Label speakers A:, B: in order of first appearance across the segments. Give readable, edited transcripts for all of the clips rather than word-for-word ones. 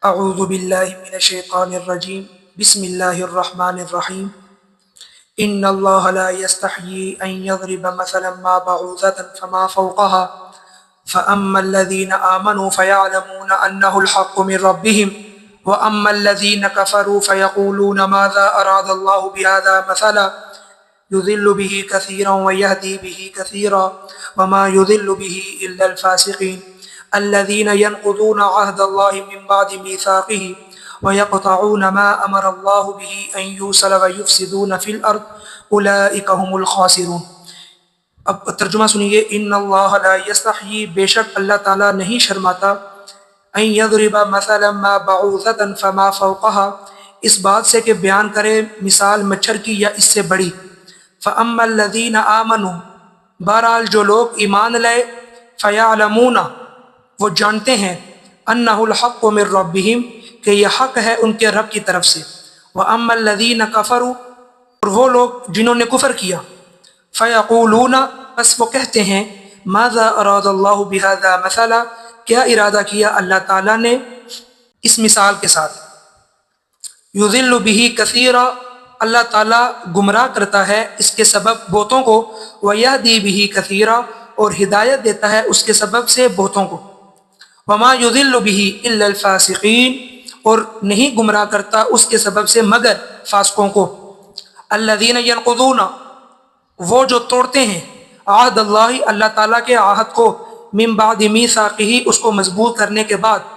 A: اعوذ باللہ من الشیطان الرجیم بسم اللہ الرحمن الرحیم ان اللہ لا یستحیی ان یضرب مثلا ما بعوضة فما فوقها فاما الذین آمنوا فیعلمون انه الحق من ربهم واما الذین کفروا فیقولون ماذا اراد اللہ بهذا مثلا يضل به كثيرا ويهدي به كثيرا وما يضل به إلا الفاسقين الذين ينقضون عهد الله من بعد ميثاقه ويقطعون ما أمر الله به أن يوصل ويفسدون في الأرض أولئك هم الخاسرون۔ اب ترجمہ سنیے۔ ان اللہ لا یستحیی، بے شک اللہ تعالیٰ نہیں شرماتا، ان یضرب مثلا ما بعوضة فما فوقها، اس بات سے کہ بیان کرے مثال مچھر کی یا اس سے بڑی۔ فَأَمَّا الَّذِينَ آمَنُوا، بہرحال جو لوگ ایمان لائے، فَيَعْلَمُونَ، وہ جانتے ہیں، أَنَّهُ الْحَقُّ مِن رَبِّهِمْ، کہ یہ حق ہے ان کے رب کی طرف سے۔ وَأَمَّا الَّذِينَ كَفَرُوا، اور وہ لوگ جنہوں نے کفر کیا، فَيَقُولُونَ، بس وہ کہتے ہیں، مَاذَا أَرَادَ اللَّهُ بِهَذَا مَثَلًا، کیا ارادہ کیا اللہ تعالیٰ نے اس مثال کے ساتھ۔ يُضِلُّ بِهِ كَثِيرًا، اللہ تعالیٰ گمراہ کرتا ہے اس کے سبب بہتوں کو، وَيَهْدِي بِهِ كَثِيرًا، اور ہدایت دیتا ہے اس کے سبب سے بہتوں کو۔ وَمَا يُضِلُّ بِهِ إِلَّا الْفَاسِقِينَ، اور نہیں گمراہ کرتا اس کے سبب سے مگر فاسقوں کو۔ الَّذِينَ يَنقُضُونَ، وہ جو توڑتے ہیں، عہد اللہ، اللہ تعالیٰ کے عہد کو، من بعد میثاقہ، اس کو مضبوط کرنے کے بعد،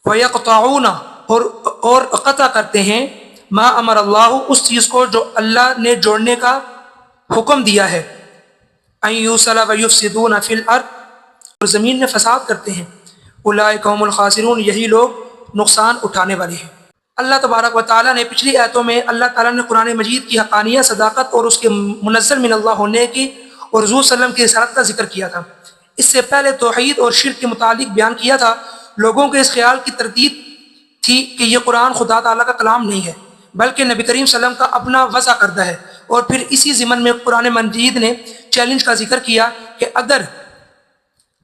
A: وَيَقْطَعُونَ، اور قطع کرتے ہیں، ما امر اللہ، اس چیز کو جو اللہ نے جوڑنے کا حکم دیا ہے، ان یوصل ویفسدون فی الارض، اور زمین میں فساد کرتے ہیں۔ اولئک هم الخاسرون، یہی لوگ نقصان اٹھانے والے ہیں۔ اللہ تبارک و تعالیٰ نے پچھلی آیتوں میں اللہ تعالیٰ نے قرآن مجید کی حقانیت، صداقت اور اس کے منزل من اللہ ہونے کی اور حضور صلی اللہ علیہ وسلم کی رسالت کا ذکر کیا تھا۔ اس سے پہلے توحید اور شرک کے متعلق بیان کیا تھا۔ لوگوں کے اس خیال کی تردید تھی کہ یہ قرآن خدا تعالیٰ کا کلام نہیں ہے بلکہ نبی کریم صلی اللہ علیہ وسلم کا اپنا وضع کردہ ہے، اور پھر اسی ضمن میں قرآن مجید نے چیلنج کا ذکر کیا کہ اگر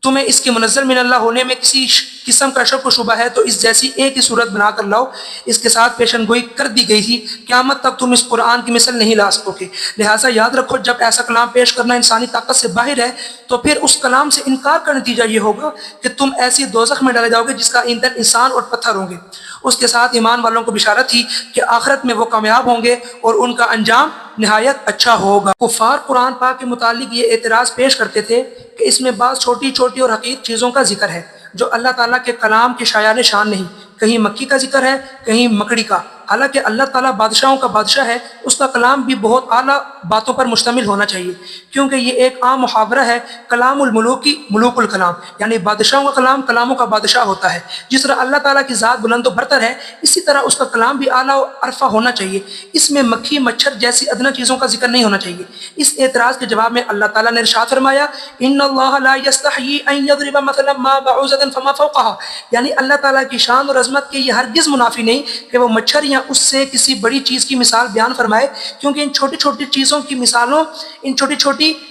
A: تمہیں اس کے منزل من اللہ ہونے میں کسی قسم کا شک و شبہ ہے تو اس جیسی ایک ہی صورت بنا کر لاؤ۔ اس کے ساتھ پیشن گوئی کر دی گئی تھی، قیامت تک تم اس قرآن کی مثل نہیں لا سکو گے۔ لہٰذا یاد رکھو، جب ایسا کلام پیش کرنا انسانی طاقت سے باہر ہے تو پھر اس کلام سے انکار کا نتیجہ یہ ہوگا کہ تم ایسی دوزخ میں ڈالے جاؤ گے جس کا ایندھن انسان اور پتھر ہوں گے۔ اس کے ساتھ ایمان والوں کو بشارت تھی کہ آخرت میں وہ کامیاب ہوں گے اور ان کا انجام نہایت اچھا ہوگا۔ کفار قرآن پاک کے متعلق یہ اعتراض پیش کرتے تھے کہ اس میں بعض چھوٹی چھوٹی اور حقیر چیزوں کا ذکر ہے جو اللہ تعالیٰ کے کلام کے شایان شان نہیں، کہیں مکی کا ذکر ہے، کہیں مکڑی کا، حالانکہ اللہ تعالیٰ بادشاہوں کا بادشاہ ہے، اس کا کلام بھی بہت اعلیٰ باتوں پر مشتمل ہونا چاہیے، کیونکہ یہ ایک عام محاورہ ہے، کلام الملوک کی ملوک الکلام، یعنی بادشاہوں کا کلام کلاموں کا بادشاہ ہوتا ہے۔ جس طرح اللہ تعالیٰ کی ذات بلند و برتر ہے، اسی طرح اس کا کلام بھی اعلیٰ و عرفہ ہونا چاہیے، اس میں مکھی مچھر جیسی ادنیٰ چیزوں کا ذکر نہیں ہونا چاہیے۔ اس اعتراض کے جواب میں اللہ تعالیٰ نے ارشاد فرمایا، ان اللہ لا یستحیی ان یضرب مثلا ما بعوضة فما فوقها، یعنی اللہ تعالیٰ کی شان اور عظمت کے یہ ہرگز منافی نہیں کہ وہ مچھر یا اس سے کسی بڑی چیز کی مثال بیان فرمائے، کیونکہ ان چھوٹی چھوٹی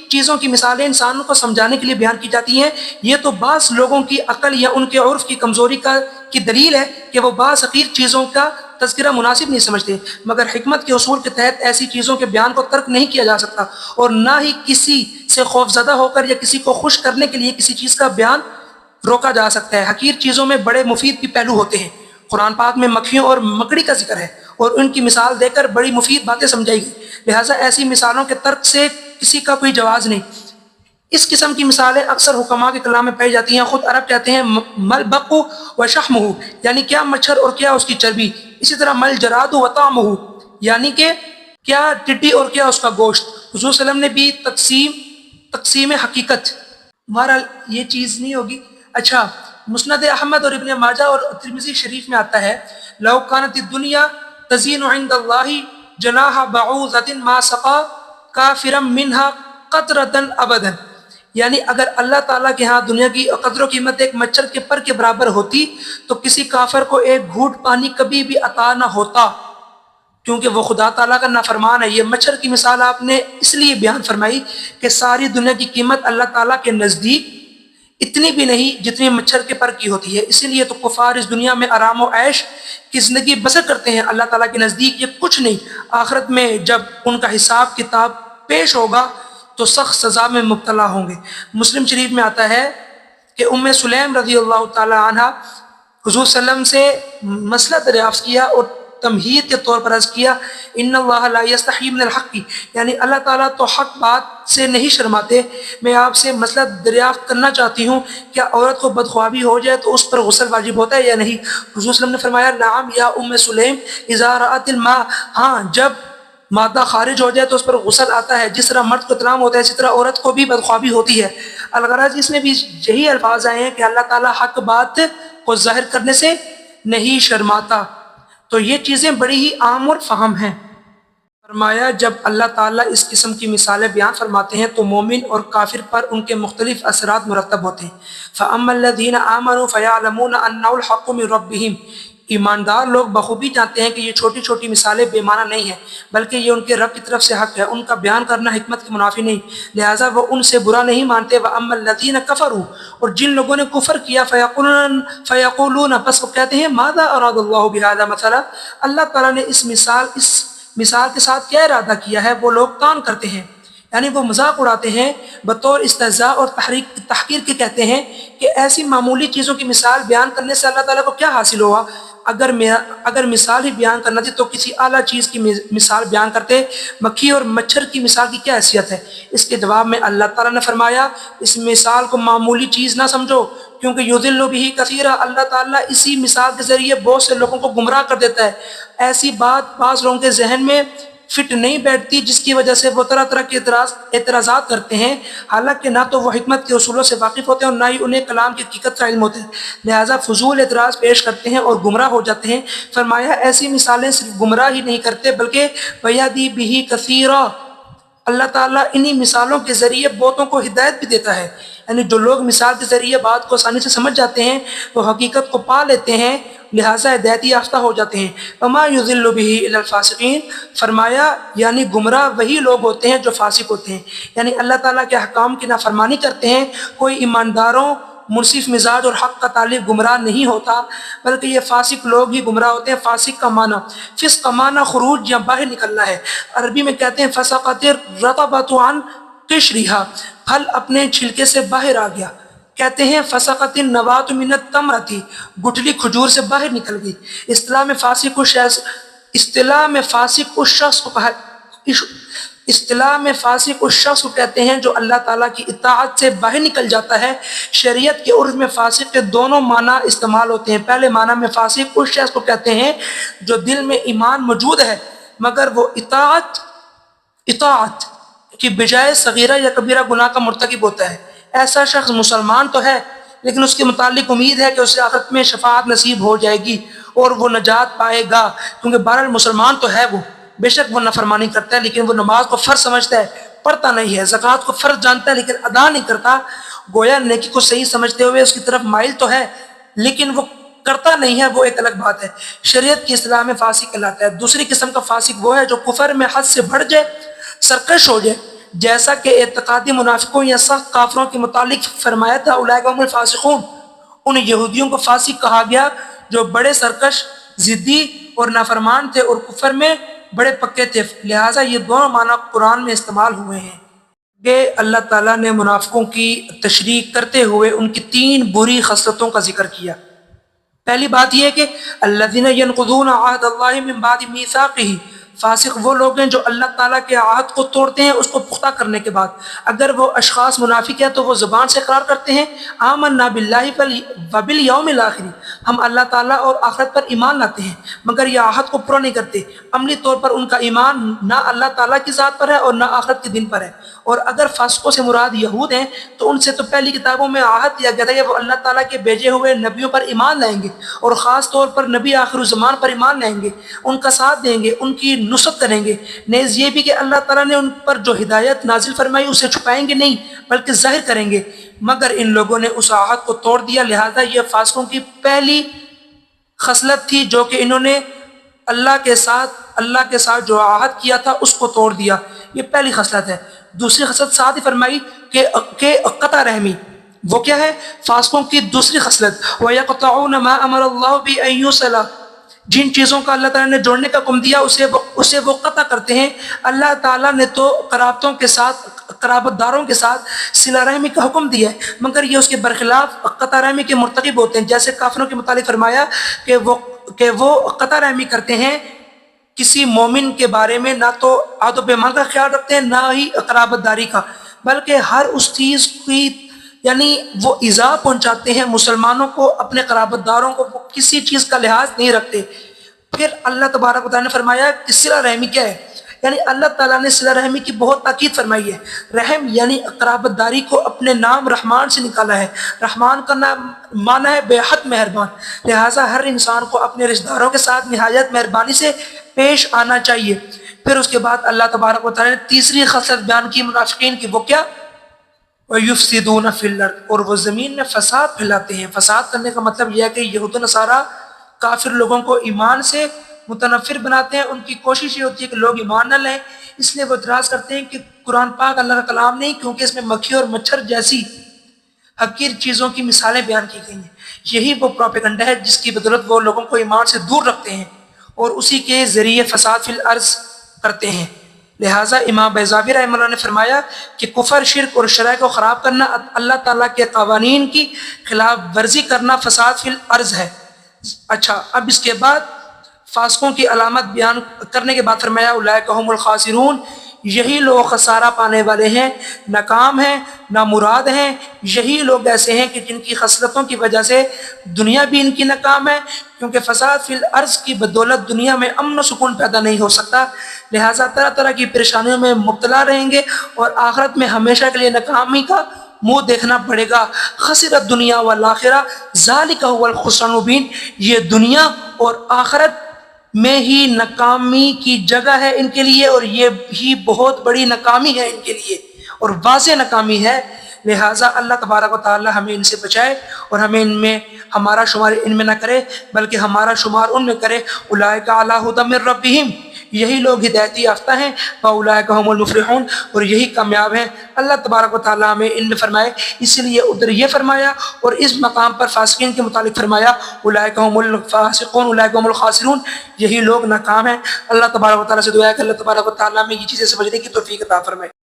A: چیزوں کی مثالیں انسانوں کو سمجھانے کے لیے بیان کی جاتی ہیں۔ یہ تو بعض لوگوں کی عقل یا ان کے عرف کی کمزوری کی دلیل ہے کہ وہ بعض حقیر چیزوں کا تذکرہ مناسب نہیں سمجھتے، مگر حکمت کے اصول کے تحت ایسی چیزوں کے بیان کو ترک نہیں کیا جا سکتا، اور نہ ہی کسی سے خوف زدہ ہو کر یا کسی کو خوش کرنے کے لیے کسی چیز کا بیان روکا جا سکتا ہے۔ حقیر چیزوں میں بڑے مفید بھی پہلو ہوتے ہیں۔ قرآن پاک میں مکھیوں اور مکڑی کا ذکر ہے اور ان کی مثال دے کر بڑی مفید باتیں سمجھائی گئی، لہٰذا ایسی مثالوں کے ترک سے کسی کا کوئی جواز نہیں۔ اس قسم کی مثالیں اکثر حکماء کے کلام میں پائی جاتی ہیں۔ خود عرب کہتے ہیں مل بقو و شحمہ، یعنی کیا مچھر اور کیا اس کی چربی، اسی طرح مل جراد و طعمہ، یعنی کہ کیا ٹڈی اور کیا اس کا گوشت۔ حضور صلی اللہ علیہ وسلم نے بھی تقسیم حقیقت، بہرحال یہ چیز نہیں ہوگی۔ اچھا، مسند احمد اور ابن ماجہ اور ترمذی شریف میں آتا ہے، لو کانت الدنیا تزین عند اللہ جناح بعوضۃ ما سقا کافرا منها قطرۃ ابدا، یعنی اگر اللہ تعالیٰ کے ہاں دنیا کی قدر و قیمت ایک مچھر کے پر کے برابر ہوتی تو کسی کافر کو ایک گھونٹ پانی کبھی بھی عطا نہ ہوتا، کیونکہ وہ خدا تعالیٰ کا نافرمان ہے۔ یہ مچھر کی مثال آپ نے اس لیے بیان فرمائی کہ ساری دنیا کی قیمت اللہ تعالیٰ کے نزدیک اتنی بھی نہیں جتنی مچھر کے پر کی ہوتی ہے۔ اسی لیے تو کفار اس دنیا میں آرام و عیش کی زندگی بسر کرتے ہیں، اللہ تعالیٰ کے نزدیک یہ کچھ نہیں۔ آخرت میں جب ان کا حساب کتاب پیش ہوگا تو سخت سزا میں مبتلا ہوں گے۔ مسلم شریف میں آتا ہے کہ ام سلیم رضی اللہ تعالی عنہ حضور صلی اللہ علیہ وسلم سے مسئلہ دریافت کیا اور تمہید کے طور پر عرض کیا، ان اللہ لا یستحی من الحق، یعنی اللہ تعالیٰ تو حق بات سے نہیں شرماتے۔ میں آپ سے مسئلہ دریافت کرنا چاہتی ہوں، کیا عورت کو بدخوابی ہو جائے تو اس پر غسل واجب ہوتا ہے یا نہیں؟ حضور صلی اللہ علیہ وسلم نے فرمایا، نعم یا ام سلیم اذا رأت الماء، ہاں جب مادہ خارج ہو جائے تو اس پر غسل آتا ہے، جس طرح مرد کو اطلاق ہوتا ہے اسی طرح عورت کو بھی بدخوابی ہوتی ہے۔ الغرض اس میں بھی یہی الفاظ آئے ہیں کہ اللہ تعالیٰ حق بات کو ظاہر کرنے سے نہیں شرماتا۔ تو یہ چیزیں بڑی ہی عام اور فہم ہیں۔ فرمایا جب اللہ تعالیٰ اس قسم کی مثالیں بیان فرماتے ہیں تو مومن اور کافر پر ان کے مختلف اثرات مرتب ہوتے ہیں۔ فَأَمَّا الَّذِينَ آمَنُوا فَيَعْلَمُونَ أَنَّهُ الْحَقُّ مِنْ رَبِّهِمْ، ایماندار لوگ بخوبی جانتے ہیں کہ یہ چھوٹی چھوٹی مثالیں بے معنی نہیں ہیں، بلکہ یہ ان کے رب کی طرف سے حق ہے، ان کا بیان کرنا حکمت کے منافی نہیں، لہٰذا وہ ان سے برا نہیں مانتے۔ وَأَمَّا الَّذِينَ كَفَرُوا، اور جن لوگوں نے کفر کیا، فَيَقُولُونَ، پس وہ کہتے ہیں، ماذا اراد اللہ بہذا مثلا، اللہ تعالیٰ نے اس مثال کے ساتھ کیا ارادہ کیا ہے؟ وہ لوگ طعن کرتے ہیں، یعنی وہ مذاق اڑاتے ہیں بطور استہزاء اور تحقیر کے، کہتے ہیں کہ ایسی معمولی چیزوں کی مثال بیان کرنے سے اللہ تعالیٰ کو کیا حاصل ہوا؟ اگر مثال ہی بیان کرنا تھی تو کسی اعلیٰ چیز کی مثال بیان کرتے، مکھی اور مچھر کی مثال کی کیا حیثیت ہے؟ اس کے جواب میں اللہ تعالیٰ نے فرمایا، اس مثال کو معمولی چیز نہ سمجھو، کیونکہ یضل بہ کثیرا، اللہ تعالیٰ اسی مثال کے ذریعے بہت سے لوگوں کو گمراہ کر دیتا ہے۔ ایسی بات بعض لوگوں کے ذہن میں فٹ نہیں بیٹھتی، جس کی وجہ سے وہ طرح طرح کے اعتراضات کرتے ہیں، حالانکہ نہ تو وہ حکمت کے اصولوں سے واقف ہوتے ہیں اور نہ ہی انہیں کلام کی حقیقت کا علم ہوتا ہے، لہٰذا فضول اعتراض پیش کرتے ہیں اور گمراہ ہو جاتے ہیں۔ فرمایا ایسی مثالیں صرف گمراہ ہی نہیں کرتے بلکہ وَيَهْدِي بِهِ كَثِيرًا، اللہ تعالیٰ انہی مثالوں کے ذریعے بہتوں کو ہدایت بھی دیتا ہے، یعنی جو لوگ مثال کے ذریعے بات کو آسانی سے سمجھ جاتے ہیں وہ حقیقت کو پا لیتے ہیں، لہٰذا ہدایت یافتہ ہو جاتے ہیں۔ وَمَا يُضِلُّ بِهِ إِلَّا الْفَاسِقِينَ، فرمایا یعنی گمراہ وہی لوگ ہوتے ہیں جو فاسق ہوتے ہیں، یعنی اللہ تعالیٰ کے احکام کی نافرمانی کرتے ہیں۔ کوئی ایمانداروں، منصف مزاج اور حق کا طالب گمراہ نہیں ہوتا، بلکہ یہ فاسق لوگ ہی گمراہ ہوتے ہیں۔ فاسق کا معنی، فسق کا معنی خروج یا باہر نکلنا ہے، عربی میں کہتے ہیں فسقت الرطبۃ عن قشرها، پھل اپنے چھلکے سے باہر آ گیا۔ کہتے ہیں فسقت النبات من التمرۃ، گٹھلی کھجور سے باہر نکل گئی۔ اصطلاح میں فاسق اس شخص کو کہتے ہیں جو اللہ تعالیٰ کی اطاعت سے باہر نکل جاتا ہے۔ شریعت کے عرف میں فاسق کے دونوں معنی استعمال ہوتے ہیں۔ پہلے معنی میں فاسق اس شخص کو کہتے ہیں جو دل میں ایمان موجود ہے مگر وہ اطاعت کی بجائے صغیرہ یا کبیرہ گناہ کا مرتکب ہوتا ہے۔ ایسا شخص مسلمان تو ہے لیکن اس کے متعلق امید ہے کہ اسے آخرت میں شفاعت نصیب ہو جائے گی اور وہ نجات پائے گا، کیونکہ بہرحال مسلمان تو ہے وہ، بے شک وہ نافرمانی کرتا ہے لیکن وہ نماز کو فرض سمجھتا ہے، پڑھتا نہیں ہے، زکوٰۃ کو فرض جانتا ہے لیکن ادا نہیں کرتا، گویا نیکی کو صحیح سمجھتے ہوئے اس کی طرف مائل تو ہے لیکن وہ کرتا نہیں ہے، وہ ایک الگ بات ہے۔ شریعت کی اصطلاح میں فاسق کہلاتا ہے۔ دوسری قسم کا فاسق وہ ہے جو کفر میں حد سے بڑھ جائے، سرکش ہو جائے، جیسا کہ اعتقادی منافقوں یا سخت کافروں کے متعلق فرمایا تھا، اولئک هم الفاسقون، ان یہودیوں کو فاسق کہا گیا جو بڑے سرکش، ضدی اور نافرمان تھے اور کفر میں بڑے پکے تھے، لہٰذا یہ دونوں معنی قرآن میں استعمال ہوئے ہیں۔ کہ اللہ تعالیٰ نے منافقوں کی تشریح کرتے ہوئے ان کی 3 بری خصلتوں کا ذکر کیا۔ پہلی بات یہ ہے کہ الذین ینقضون عہد اللہ من بعد میثاقہ، فاسق وہ لوگ ہیں جو اللہ تعالیٰ کے عہد کو توڑتے ہیں اس کو پختہ کرنے کے بعد۔ اگر وہ اشخاص منافق ہیں تو وہ زبان سے اقرار کرتے ہیں آمنا باللہ وبالیوم الآخر، ہم اللہ تعالیٰ اور آخرت پر ایمان لاتے ہیں، مگر یہ عہد کو پورا نہیں کرتے۔ عملی طور پر ان کا ایمان نہ اللہ تعالیٰ کی ذات پر ہے اور نہ آخرت کے دن پر ہے۔ اور اگر فاسقوں سے مراد یہود ہیں تو ان سے تو پہلی کتابوں میں عہد دیا گیا تھا کہ وہ اللہ تعالیٰ کے بھیجے ہوئے نبیوں پر ایمان لائیں گے اور خاص طور پر نبی آخر الزمان پر ایمان لائیں گے، ان کا ساتھ دیں گے، ان کی نصرت کریں گے۔ نیز یہ بھی کہ اللہ تعالیٰ نے ان پر جو ہدایت نازل فرمائی اسے چھپائیں گے نہیں بلکہ ظاہر کریں گے، مگر ان لوگوں نے اس عہد کو توڑ دیا، لہذا یہ فاسقوں کی پہلی خصلت تھی جو کہ انہوں نے اللہ کے ساتھ جو عہد کیا تھا اس کو توڑ دیا، یہ پہلی خصلت ہے۔ دوسری خصلت ساتھ ہی فرمائی کہ قطع رحمی، وہ کیا ہے؟ فاسقوں کی دوسری خصلت وَيَقْطَعُونَ مَا أَمَرَ اللَّهُ بِأَن يُوصَلَ، جن چیزوں کا اللہ تعالیٰ نے جوڑنے کا حکم دیا اسے وہ قطع کرتے ہیں۔ اللہ تعالیٰ نے تو قرابتوں کے ساتھ، قرابت داروں کے ساتھ صلہ رحمی کا حکم دیا ہے، مگر یہ اس کے برخلاف قطع رحمی کے مرتکب ہوتے ہیں۔ جیسے کافروں کے متعلق فرمایا کہ وہ قطع رحمی کرتے ہیں کسی مومن کے بارے میں، نہ تو عہد و پیمان کا خیال رکھتے ہیں نہ ہی قرابت داری کا، بلکہ ہر اس چیز کی یعنی وہ ایذا پہنچاتے ہیں مسلمانوں کو، اپنے قرابت داروں کو، وہ کسی چیز کا لحاظ نہیں رکھتے۔ پھر اللہ تبارک و تعالیٰ نے فرمایا کہ صلہ رحمی کیا ہے؟ یعنی اللہ تعالیٰ نے صلہ رحمی کی بہت تاکید فرمائی ہے۔ رحم یعنی قرابت داری کو اپنے نام رحمان سے نکالا ہے۔ رحمان کا نام معنی ہے بے حد مہربان، لہٰذا ہر انسان کو اپنے رشتہ داروں کے ساتھ نہایت مہربانی سے پیش آنا چاہیے۔ پھر اس کے بعد اللہ تبارک و تعالیٰ نے تیسری خصلت بیان کی منافقین کی، وہ کیا؟ وَيُفْسِدُونَ فِي الْأَرْضِ، اور وہ زمین میں فساد پھیلاتے ہیں۔ فساد کرنے کا مطلب یہ ہے کہ یہود و نصارہ کافر لوگوں کو ایمان سے متنفر بناتے ہیں، ان کی کوشش یہ ہوتی ہے کہ لوگ ایمان نہ لیں، اس لیے وہ اعتراض کرتے ہیں کہ قرآن پاک اللہ کا کلام نہیں، کیونکہ اس میں مکھی اور مچھر جیسی حقیر چیزوں کی مثالیں بیان کی گئی ہیں۔ یہی وہ پروپیگنڈا ہے جس کی بدولت وہ لوگوں کو ایمان سے دور رکھتے ہیں اور اسی کے ذریعے فساد فی الارض کرتے ہیں۔ لہٰذا امام بیضاوی رحمہ اللہ نے فرمایا کہ کفر، شرک اور شرع کو خراب کرنا، اللہ تعالیٰ کے قوانین کی خلاف ورزی کرنا فساد فی الارض ہے۔ اچھا، اب اس کے بعد فاسقوں کی علامت بیان کرنے کے بعد فرمایا اولئک هم الخاسرون، یہی لوگ خسارہ پانے والے ہیں، ناکام ہیں، نامراد ہیں۔ یہی لوگ ایسے ہیں کہ جن کی خصلتوں کی وجہ سے دنیا بھی ان کی ناکام ہے، کیونکہ فساد فی الارض کی بدولت دنیا میں امن و سکون پیدا نہیں ہو سکتا، لہٰذا طرح طرح کی پریشانیوں میں مبتلا رہیں گے اور آخرت میں ہمیشہ کے لیے ناکامی کا منہ دیکھنا پڑے گا۔ خسرت دنیا والآخرہ ذالک هو الخسران المبین، یہ دنیا اور آخرت میں ہی ناکامی کی جگہ ہے ان کے لیے، اور یہ بھی بہت بڑی ناکامی ہے ان کے لیے اور واضح ناکامی ہے۔ لہٰذا اللہ تبارک و تعالی ہمیں ان سے بچائے اور ہمیں ان میں ہمارا شمار ان میں نہ کرے بلکہ ہمارا شمار ان میں کرے۔ اولئک علی ھدی من ربہم، یہی لوگ ہدایت یافتہ ہیں، واولئک هم المفلحون، اور یہی کامیاب ہیں۔ اللہ تبارک و تعالیٰ ہمیں ان میں فرمائے، اس لیے ادھر یہ فرمایا اور اس مقام پر فاسقین کے متعلق فرمایا اولئک هم الفاسقون اولئک هم الخاسرون، یہی لوگ ناکام ہیں۔ اللہ تبارک و تعالیٰ سے دعا ہے کہ اللہ تبارک و تعالیٰ ہمیں یہ چیزیں سمجھنے کی توفیق عطا فرمائے۔